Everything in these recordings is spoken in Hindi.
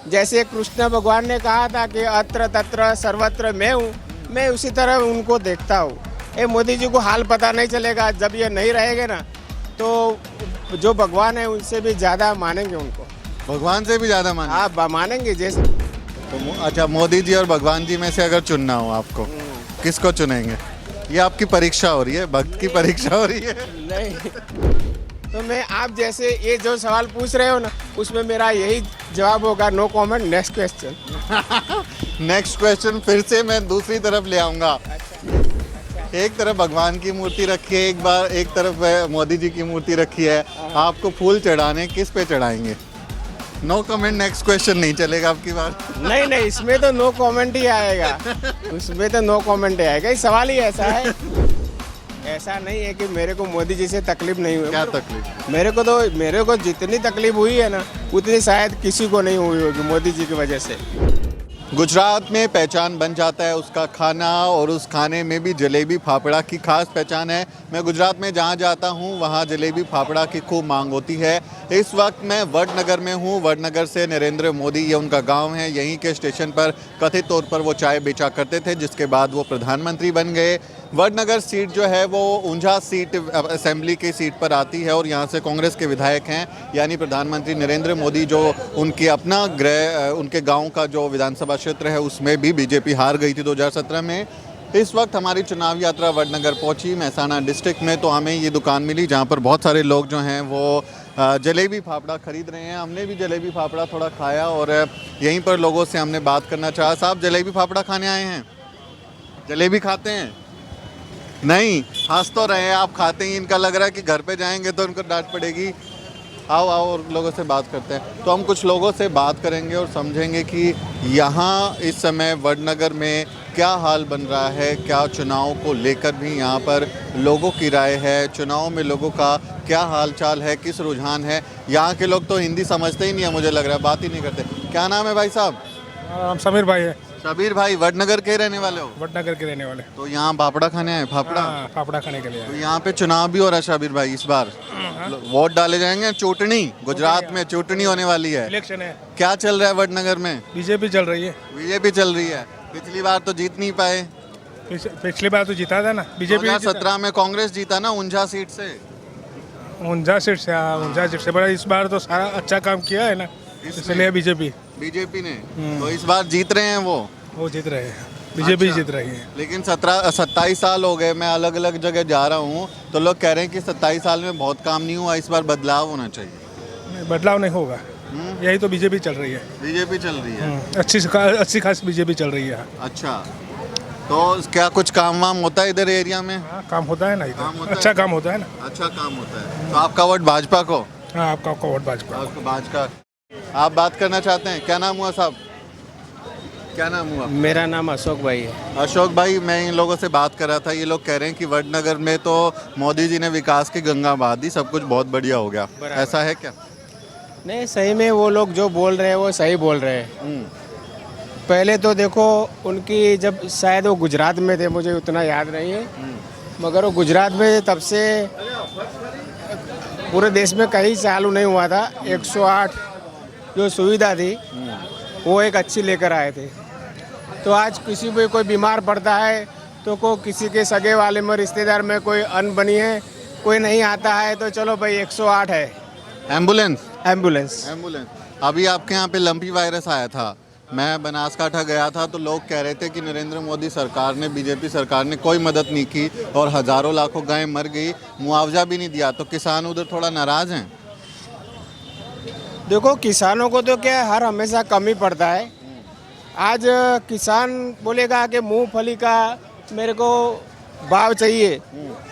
जैसे कृष्ण भगवान ने कहा था कि अत्र तत्र सर्वत्र मैं हूँ, मैं उसी तरह उनको देखता हूँ। ये मोदी जी को हाल पता नहीं चलेगा, जब ये नहीं रहेंगे ना तो जो भगवान है उनसे भी ज़्यादा मानेंगे उनको। भगवान से भी ज्यादा मान। आप मानेंगे जैसे। तो अच्छा, मोदी जी और भगवान जी में से अगर चुनना हो आपको, किसको चुनेंगे? ये आपकी परीक्षा हो रही है, भक्त की परीक्षा हो रही है। नहीं तो मैं आप जैसे ये जो सवाल पूछ रहे हो ना, उसमें मेरा यही जवाब होगा, no comment, next question. Next question फिर से मैं दूसरी तरफ ले आऊंगा। एक तरफ भगवान की मूर्ति रखी है, एक तरफ मोदी जी की मूर्ति रखी है, आपको फूल चढ़ाने किस पे चढ़ाएंगे? नो कमेंट, नेक्स्ट क्वेश्चन नहीं चलेगा आपकी बात? नहीं नहीं, इसमें तो नो कमेंट ही आएगा, उसमें तो नो कमेंट ही आएगा। ये सवाल ही ऐसा है। ऐसा नहीं है कि मेरे को मोदी जी से तकलीफ नहीं हुई। क्या तकलीफ? मेरे को जितनी तकलीफ हुई है ना, उतनी शायद किसी को नहीं हुई होगी मोदी जी की वजह से। गुजरात में पहचान बन जाता है उसका खाना, और उस खाने में भी जलेबी फाफड़ा की खास पहचान है। मैं गुजरात में जहाँ जाता हूँ वहाँ जलेबी फाफड़ा की खूब मांग होती है। इस वक्त मैं वडनगर में हूँ। वडनगर से नरेंद्र मोदी, ये उनका गांव है, यहीं के स्टेशन पर कथित तौर पर वो चाय बेचा करते थे, जिसके बाद वो प्रधानमंत्री बन गए। वडनगर सीट जो है वो ऊंझा सीट असेंबली की सीट पर आती है, और यहाँ से कांग्रेस के विधायक हैं, यानी प्रधानमंत्री नरेंद्र मोदी, जो उनके अपना उनके गांव का जो विधानसभा क्षेत्र है उसमें भी बीजेपी हार गई थी 2017 में। इस वक्त हमारी चुनाव यात्रा वडनगर पहुंची, महसाना डिस्ट्रिक्ट में, तो हमें ये दुकान मिली जहाँ पर बहुत सारे लोग जो हैं वो जलेबी फाफड़ा ख़रीद रहे हैं। हमने भी जलेबी फाफड़ा थोड़ा खाया और यहीं पर लोगों से हमने बात करना चाहा। साहब, जलेबी फाफड़ा खाने आए हैं? जलेबी खाते हैं? नहीं, हंस तो रहे हैं आप, खाते ही। इनका लग रहा है कि घर पे जाएंगे तो उनको डांट पड़ेगी। आओ आओ, और लोगों से बात करते हैं। तो हम कुछ लोगों से बात करेंगे और समझेंगे कि यहाँ इस समय वडनगर में क्या हाल बन रहा है, क्या चुनाव को लेकर भी यहाँ पर लोगों की राय है, चुनाव में लोगों का क्या हाल चाल है, किस रुझान है। यहाँ के लोग तो हिंदी समझते ही नहीं है, मुझे लग रहा है, बात ही नहीं करते। क्या नाम है भाई साहब? हम समीर भाई है। शबीर भाई, वडनगर के रहने वाले हो? वडनगर के रहने वाले। तो यहाँ फाफड़ा खाने आए? फाफड़ा? हाँ, फाफड़ा खाने के लिए तो यहाँ पे चुनाव भी हो रहा है शबीर भाई, इस बार वोट डाले जाएंगे। चोटनी, गुजरात में चोटनी होने वाली है, इलेक्शन है। क्या चल रहा है वडनगर में? बीजेपी चल रही है। बीजेपी चल रही है। पिछली बार तो जीत नहीं पाए। पिछली बार तो जीता था ना बीजेपी। 2017 में कांग्रेस जीता ना, ऊंझा सीट से। ऊंझा सीट से, हाँ, ऊंझा सीट से। बड़ा इस बार तो सारा अच्छा काम किया है ना, इसलिए बीजेपी ने। तो इस बार जीत रहे हैं वो जीत रहे हैं। बीजेपी अच्छा। जीत रही है। लेकिन 27 साल हो गए, मैं अलग अलग जगह जा रहा हूँ, तो लोग कह रहे हैं कि 27 साल में बहुत काम नहीं हुआ, इस बार बदलाव होना चाहिए। नहीं, बदलाव नहीं होगा। यही तो बीजेपी चल रही है। बीजेपी चल रही है। अच्छी खास बीजेपी चल रही है। अच्छा, तो क्या कुछ काम वाम होता है इधर एरिया में? हाँ, काम होता है ना इधर। अच्छा काम होता है ना। अच्छा काम होता है। तो आपका वोट भाजपा को? हाँ, आपका वोट भाजपा। आपको भाजपा। आप बात करना चाहते हैं? क्या नाम हुआ साहब? क्या नाम हुआ? मेरा नाम अशोक भाई है। अशोक भाई, मैं इन लोगों से बात कर रहा था। ये लोग कह रहे हैं कि वडनगर में तो मोदी जी ने विकास की गंगा बहा दी, सब कुछ बहुत बढ़िया हो गया। ऐसा है क्या? नहीं, सही में वो लोग जो बोल रहे हैं वो सही बोल रहे हैं। पहले तो देखो, उनकी जब शायद वो गुजरात में थे, मुझे उतना याद नहीं है, मगर वो गुजरात में तब से पूरे देश में कहीं चालू नहीं हुआ था। 108 जो सुविधा थी वो एक अच्छी लेकर आए थे। तो आज किसी भी कोई बीमार पड़ता है तो किसी के सगे वाले में, रिश्तेदार में कोई अनबनी है, कोई नहीं आता है, तो चलो भाई 108 है। एम्बुलेंस। अभी आपके यहाँ पे लंपी वायरस आया था, मैं बनासकाठा गया था, तो लोग कह रहे थे कि नरेंद्र मोदी सरकार ने, बीजेपी सरकार ने कोई मदद नहीं की और हजारों लाखों गायें मर गई, मुआवजा भी नहीं दिया। तो किसान उधर थोड़ा नाराज हैं। देखो, किसानों को तो क्या है, हर हमेशा कम ही पड़ता है। आज किसान बोलेगा कि मूंगफली का मेरे को भाव चाहिए,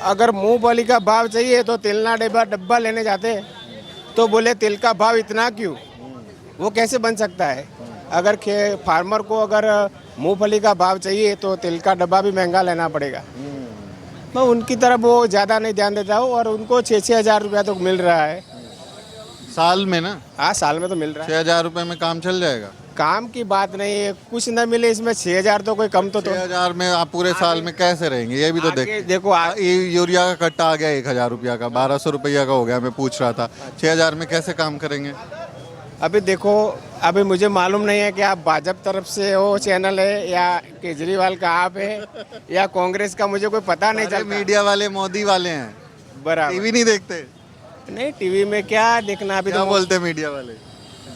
अगर मूंगफली का भाव चाहिए तो तिलना डब्बा लेने जाते हैं, तो बोले तिल का भाव इतना क्यों? वो कैसे बन सकता है? अगर फार्मर को अगर मूंगफली का भाव चाहिए तो तिल का डब्बा भी महंगा लेना पड़ेगा। मैं उनकी तरफ वो ज़्यादा नहीं ध्यान देता हूँ, और उनको 6-6 हज़ार रुपया तो मिल रहा है साल में ना। हाँ, साल में तो मिल रहा है। 6,000 रुपये में काम चल जाएगा? काम की बात नहीं है, कुछ न मिले इसमें 6,000 तो कोई कम तो 6,000 में आप पूरे साल में कैसे रहेंगे? ये भी तो देखो यूरिया का कट्टा आ गया 1,000 रुपया का, 1,200 रुपया का हो गया। मैं पूछ रहा था 6,000 में कैसे काम करेंगे? अभी देखो, अभी मुझे मालूम नहीं है कि आप भाजपा तरफ से हो चैनल है या केजरीवाल का आप है या कांग्रेस का, मुझे कोई पता नहीं अरे चलता। मीडिया वाले मोदी वाले हैं, बराबर। टीवी नहीं देखते। नहीं, टीवी में क्या देखना अभी क्या तो। बोलते मीडिया वाले?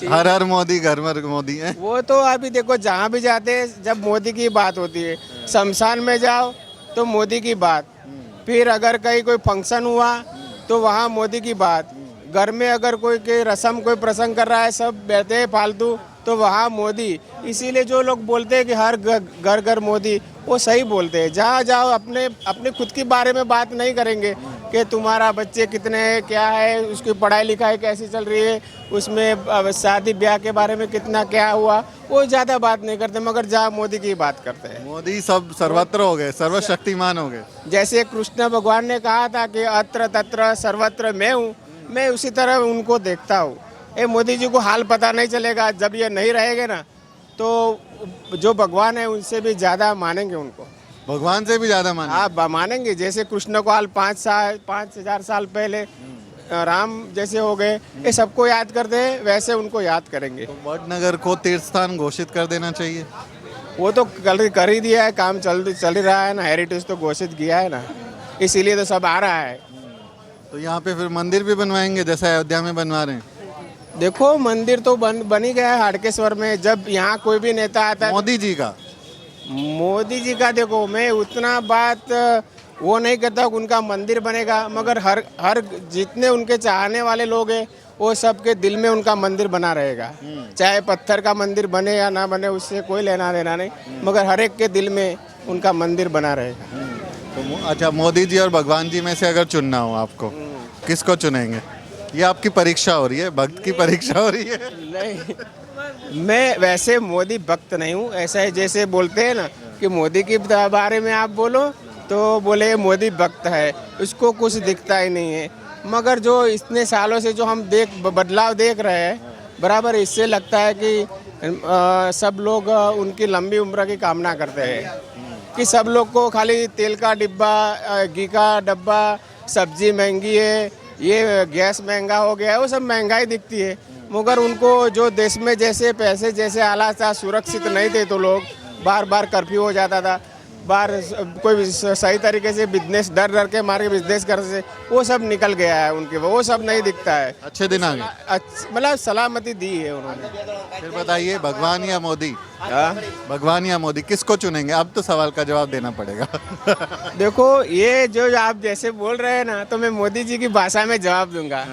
हर हर मोदी घर घर मोदी है। वो तो अभी देखो, जहाँ भी जाते हैं जब मोदी की बात होती है, शमशान में जाओ तो मोदी की बात, फिर अगर कहीं कोई फंक्शन हुआ तो वहाँ मोदी की बात, घर में अगर कोई के रस्म कोई प्रसंग कर रहा है सब बैठते हैं फालतू तो वहाँ मोदी। इसीलिए जो लोग बोलते हैं कि हर घर घर मोदी, वो सही बोलते हैं। जहाँ जाओ अपने अपने खुद के बारे में बात नहीं करेंगे कि तुम्हारा बच्चे कितने हैं, क्या है, उसकी पढ़ाई लिखाई कैसी चल रही है, उसमें शादी ब्याह के बारे में कितना क्या हुआ, वो ज़्यादा बात नहीं करते, मगर जहाँ मोदी की बात करते हैं। मोदी सब सर्वत्र हो गए, सर्वशक्तिमान हो गए। जैसे कृष्ण भगवान ने कहा था कि अत्र तत्र सर्वत्र मैं हूँ, मैं उसी तरह उनको देखता हूँ। ये मोदी जी को हाल पता नहीं चलेगा, जब ये नहीं रहेंगे ना तो जो भगवान है उनसे भी ज़्यादा मानेंगे उनको। भगवान से भी ज्यादा माने। आप मानेंगे, जैसे कृष्ण को हाल 5,000 साल पहले राम जैसे हो गए, ये सबको याद करते हैं, वैसे उनको याद करेंगे। तो वडनगर को तीर्थ स्थान घोषित कर देना चाहिए। वो तो कल कर ही दिया है, काम चल ही रहा है ना, हेरिटेज तो घोषित किया है ना, इसीलिए तो सब आ रहा है। तो यहाँ पे फिर मंदिर भी बनवाएंगे जैसा अयोध्या में बनवा रहे हैं। देखो मंदिर तो बन ही गया है हाटकेश्वर में। जब यहाँ कोई भी नेता आता है, मोदी जी का देखो मैं उतना बात वो नहीं करता कि उनका मंदिर बनेगा, मगर हर जितने उनके चाहने वाले लोग हैं वो सबके दिल में उनका मंदिर बना रहेगा। चाहे पत्थर का मंदिर बने या ना बने, उससे कोई लेना देना नहीं, मगर हर एक के दिल में उनका मंदिर बना रहेगा। तो अच्छा, मोदी जी और भगवान जी में से अगर चुनना हो आपको, किसको चुनेंगे? ये आपकी परीक्षा हो रही है, भक्त की परीक्षा हो रही है। नहीं, मैं वैसे मोदी भक्त नहीं हूँ। ऐसा है जैसे बोलते हैं ना कि मोदी के बारे में आप बोलो तो बोले मोदी भक्त है, उसको कुछ दिखता ही नहीं है। मगर जो इतने सालों से जो हम बदलाव देख रहे हैं, बराबर इससे लगता है कि सब लोग उनकी लंबी उम्र की कामना करते हैं कि सब लोग को खाली तेल का डिब्बा, घी का डब्बा, सब्जी महंगी है, ये गैस महंगा हो गया है, वो सब महंगाई दिखती है। मगर उनको जो देश में जैसे पैसे जैसे हालात था, सुरक्षित नहीं थे, तो लोग बार बार कर्फ्यू हो जाता था, बार कोई सही तरीके से बिजनेस डर के मार के बिजनेस करते थे, वो सब निकल गया है उनके, वो सब नहीं दिखता है। अच्छे दिन आ गए, मतलब सलामती दी है उन्होंने। फिर बताइए, भगवान या मोदी? हाँ? भगवान या मोदी, किसको चुनेंगे? अब तो सवाल का जवाब देना पड़ेगा। देखो ये जो आप जैसे बोल रहे हैं ना, तो मैं मोदी जी की भाषा में जवाब दूंगा।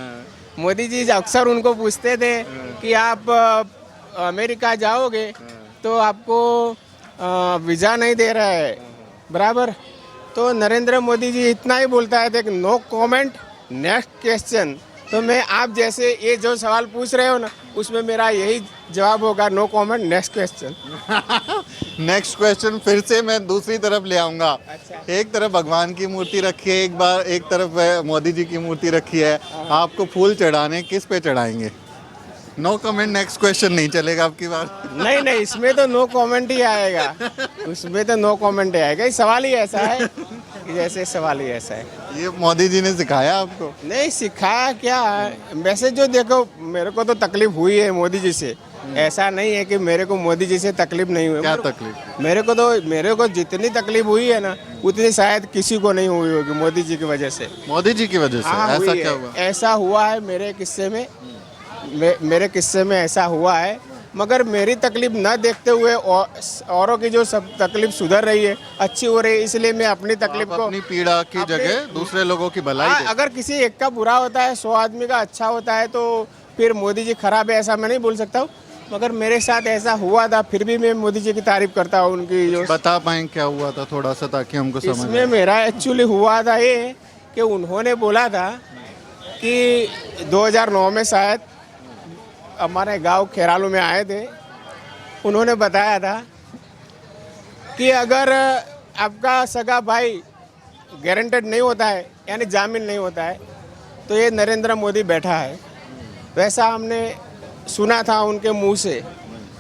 मोदी जी अक्सर उनको पूछते थे कि आप अमेरिका जाओगे तो आपको वीज़ा नहीं दे रहा है, बराबर। तो नरेंद्र मोदी जी इतना ही बोलता है कि नो कमेंट, नेक्स्ट क्वेश्चन। तो मैं आप जैसे ये जो सवाल पूछ रहे हो ना, उसमें मेरा यही जवाब होगा, no comment, next question. Next question फिर से मैं दूसरी तरफ ले आऊंगा। अच्छा। एक तरफ भगवान की मूर्ति रखी है, एक तरफ मोदी जी की मूर्ति रखी है, आपको फूल चढ़ाने किस पे चढ़ाएंगे? नो कमेंट, नेक्स्ट क्वेश्चन नहीं चलेगा आपकी बात? नहीं, इसमें तो नो कमेंट ही आएगा, उसमें तो नो कमेंट ही आएगा। सवाल ही ऐसा है, जैसे सवाल ही ऐसा है। ये मोदी जी ने सिखाया आपको? नहीं सिखाया क्या, वैसे जो देखो मेरे को तो तकलीफ हुई है मोदी जी से, ऐसा नहीं है कि मेरे को मोदी जी से तकलीफ नहीं हुई। क्या तकलीफ? मेरे को जितनी तकलीफ हुई है ना, उतनी शायद किसी को नहीं हुई होगी मोदी जी की वजह से। मोदी जी की वजह से? हाँ, ऐसा हुई क्या है। हुआ? ऐसा हुआ है मेरे किस्से में, मेरे किस्से में ऐसा हुआ है। मगर मेरी तकलीफ न देखते हुए औरों की जो सब तकलीफ सुधर रही है, अच्छी हो रही है, इसलिए मैं अपनी तकलीफ आप को, अपनी पीड़ा की जगह दूसरे लोगों की भलाई हाँ, दें। अगर किसी एक का बुरा होता है, 100 आदमी का अच्छा होता है, तो फिर मोदी जी खराब है ऐसा मैं नहीं बोल सकता हूँ। मगर मेरे साथ ऐसा हुआ था, फिर भी मैं मोदी जी की तारीफ करता हूँ उनकी। जो बता पाएं क्या हुआ था थोड़ा सा, ताकि हमको समझ इसमें आए। मेरा एक्चुअली हुआ था ये कि उन्होंने बोला था कि 2009 में शायद हमारे गांव खेरालू में आए थे, उन्होंने बताया था कि अगर आपका सगा भाई गारंटेड नहीं होता है, यानी जामीन नहीं होता है, तो ये नरेंद्र मोदी बैठा है। वैसा हमने सुना था उनके मुंह से,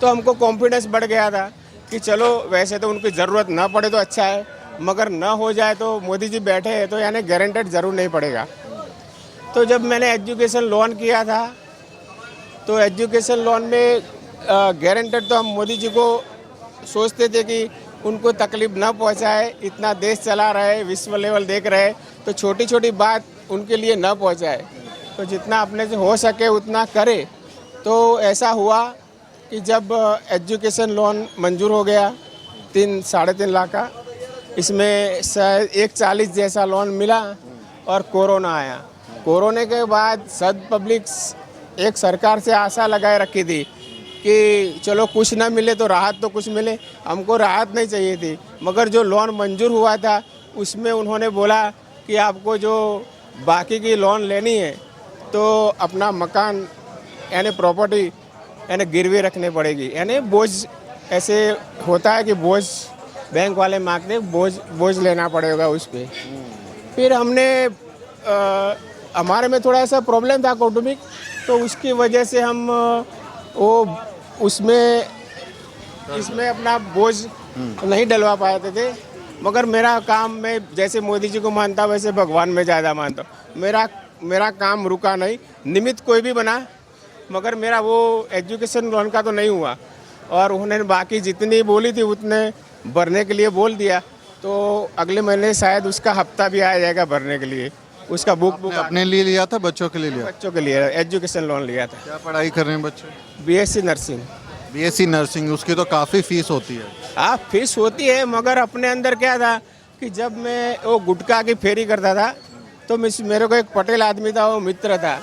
तो हमको कॉन्फिडेंस बढ़ गया था कि चलो वैसे तो उनकी ज़रूरत ना पड़े तो अच्छा है, मगर ना हो जाए तो मोदी जी बैठे हैं तो यानी गारंटेड ज़रूर नहीं पड़ेगा। तो जब मैंने एजुकेशन लोन किया था, तो एजुकेशन लोन में गारंटेड तो हम मोदी जी को सोचते थे कि उनको तकलीफ ना पहुंचाए, इतना देश चला रहे, विश्व लेवल देख रहे, तो छोटी छोटी बात उनके लिए ना पहुंचाए, तो जितना अपने से हो सके उतना करे। तो ऐसा हुआ कि जब एजुकेशन लोन मंजूर हो गया 3-3.5 लाख का, इसमें शायद 140 जैसा लोन मिला और कोरोना आया। कोरोना के बाद सब पब्लिक एक सरकार से आशा लगाए रखी थी कि चलो कुछ ना मिले तो राहत तो कुछ मिले, हमको राहत नहीं चाहिए थी। मगर जो लोन मंजूर हुआ था उसमें उन्होंने बोला कि आपको जो बाकी की लोन लेनी है तो अपना मकान यानी प्रॉपर्टी यानी गिरवी रखनी पड़ेगी, यानी बोझ ऐसे होता है कि बोझ बैंक वाले मांगते बोझ लेना पड़ेगा उस पर। फिर हमने हमारे में थोड़ा ऐसा प्रॉब्लम था कौटुंबिक, तो उसकी वजह से हम वो इसमें अपना बोझ नहीं डलवा पाते थे। मगर मेरा काम, मैं जैसे मोदी जी को मानता वैसे भगवान में ज़्यादा मानता हूँ। मेरा काम रुका नहीं, निमित्त कोई भी बना, मगर मेरा वो एजुकेशन लोन का तो नहीं हुआ। और उन्होंने बाकी जितनी बोली थी उतने भरने के लिए बोल दिया, तो अगले महीने शायद उसका हफ्ता भी आ जाएगा भरने के लिए। उसका बुक अपने लिए लिया था, बच्चों के लिए लिया? बच्चों के लिए एजुकेशन लोन लिया था। क्या पढ़ाई कर रहे हैं बच्चे? BSc nursing. बीएससी नर्सिंग, उसकी तो काफ़ी फीस होती है। हाँ फीस होती है, मगर अपने अंदर क्या था कि जब मैं वो गुटखा की फेरी करता था तो मेरे को एक पटेल आदमी था, वो मित्र था,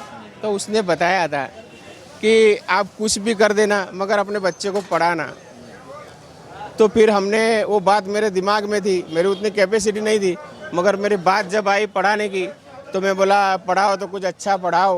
तो उसने बताया था कि आप कुछ भी कर देना मगर अपने बच्चे को पढ़ाना। तो फिर हमने, वो बात मेरे दिमाग में थी, मेरी उतनी कैपेसिटी नहीं थी, मगर मेरी बात जब आई पढ़ाने की तो मैं बोला पढ़ाओ तो कुछ अच्छा पढ़ाओ।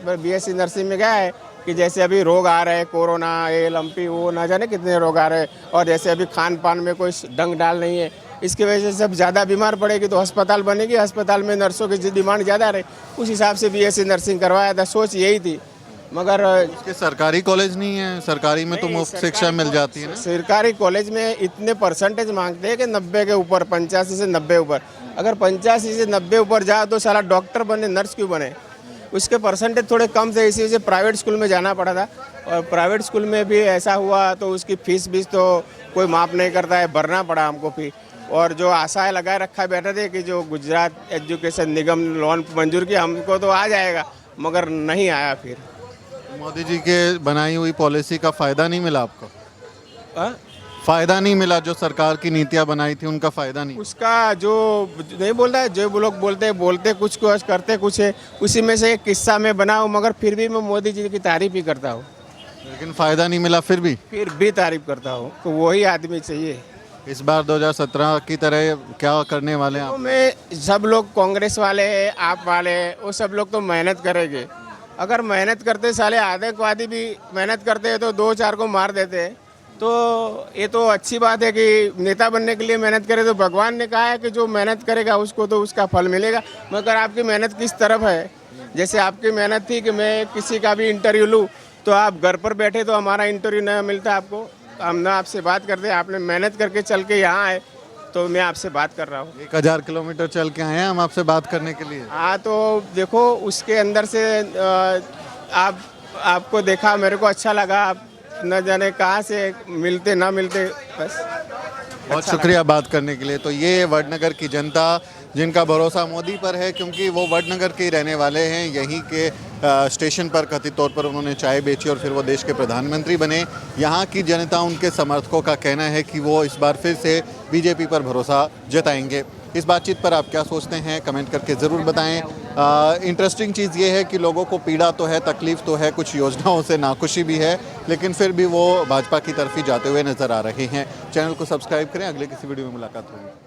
मैं बीएससी नर्सिंग में गया है कि जैसे अभी रोग आ रहे हैं, कोरोना, ये लंपी, वो ना जाने कितने रोग आ रहे हैं, और जैसे अभी खान पान में कोई ढंग डाल नहीं है, इसकी वजह से सब ज़्यादा बीमार पड़ेगी तो अस्पताल बनेगी, अस्पताल में नर्सों की डिमांड ज़्यादा रहे, उस हिसाब से बीएससी नर्सिंग करवाया था, सोच यही थी। मगर उसके सरकारी कॉलेज नहीं है? सरकारी में तो मुफ्त शिक्षा मिल जाती है ना? सरकारी कॉलेज में इतने परसेंटेज मांगते हैं कि 90 के ऊपर, 85 से 90 ऊपर। अगर 85 से 90 ऊपर जाओ तो साला डॉक्टर बने, नर्स क्यों बने? उसके परसेंटेज थोड़े कम थे, इसी वजह से प्राइवेट स्कूल में जाना पड़ा था। और प्राइवेट स्कूल में भी ऐसा हुआ तो उसकी फीस तो कोई माफ़ नहीं करता है, भरना पड़ा हमको फी। और जो आशाएं लगाए रखा बैठे थे कि जो गुजरात एजुकेशन निगम लोन मंजूर किया हमको तो आ जाएगा, मगर नहीं आया। फिर मोदी जी के बनाई हुई पॉलिसी का फ़ायदा नहीं मिला आपको? फ़ायदा नहीं मिला? जो सरकार की नीतियाँ बनाई थी उनका फ़ायदा नहीं? उसका जो नहीं बोलता है, जो लोग बोलते कुछ करते कुछ है, उसी में से एक किस्सा में बना हूँ, मगर फिर भी मैं मोदी जी की तारीफ ही करता हूँ। लेकिन फ़ायदा नहीं मिला फिर भी तारीफ करता हूँ। तो वही आदमी चाहिए। इस बार 2017 की तरह क्या करने वाले हैं तो आप? मैं, सब लोग कांग्रेस वाले, आप वाले, वो सब लोग तो मेहनत करेंगे। अगर मेहनत करते, साले आधे को आधी भी मेहनत करते हैं तो 2-4 को मार देते हैं। तो ये तो अच्छी बात है कि नेता बनने के लिए मेहनत करे, तो भगवान ने कहा है कि जो मेहनत करेगा उसको तो उसका फल मिलेगा। मगर आपकी मेहनत किस तरफ है? जैसे आपकी मेहनत थी कि मैं किसी का भी इंटरव्यू लूँ तो आप घर पर बैठे तो हमारा इंटरव्यू न मिलता आपको, हम ना आपसे बात करते। आपने मेहनत करके चल के यहाँ आए तो मैं आपसे बात कर रहा हूँ। 1000 किलोमीटर चल के आए हैं हम आपसे बात करने के लिए। हाँ तो देखो, उसके अंदर से आपको देखा, मेरे को अच्छा लगा। आप न जाने कहाँ से मिलते ना मिलते, बस बहुत शुक्रिया बात करने के लिए। तो ये वडनगर की जनता जिनका भरोसा मोदी पर है, क्योंकि वो वडनगर के ही रहने वाले हैं, यहीं के स्टेशन पर कथित तौर पर उन्होंने चाय बेची और फिर वो देश के प्रधानमंत्री बने। यहाँ की जनता, उनके समर्थकों का कहना है कि वो इस बार फिर से बीजेपी पर भरोसा जताएंगे। इस बातचीत पर आप क्या सोचते हैं कमेंट करके ज़रूर बताएं। इंटरेस्टिंग चीज़ ये है कि लोगों को पीड़ा तो है, तकलीफ़ तो है, कुछ योजनाओं से नाखुशी भी है, लेकिन फिर भी वो भाजपा की तरफ ही जाते हुए नज़र आ रहे हैं। चैनल को सब्सक्राइब करें, अगले किसी वीडियो में मुलाकात होगी।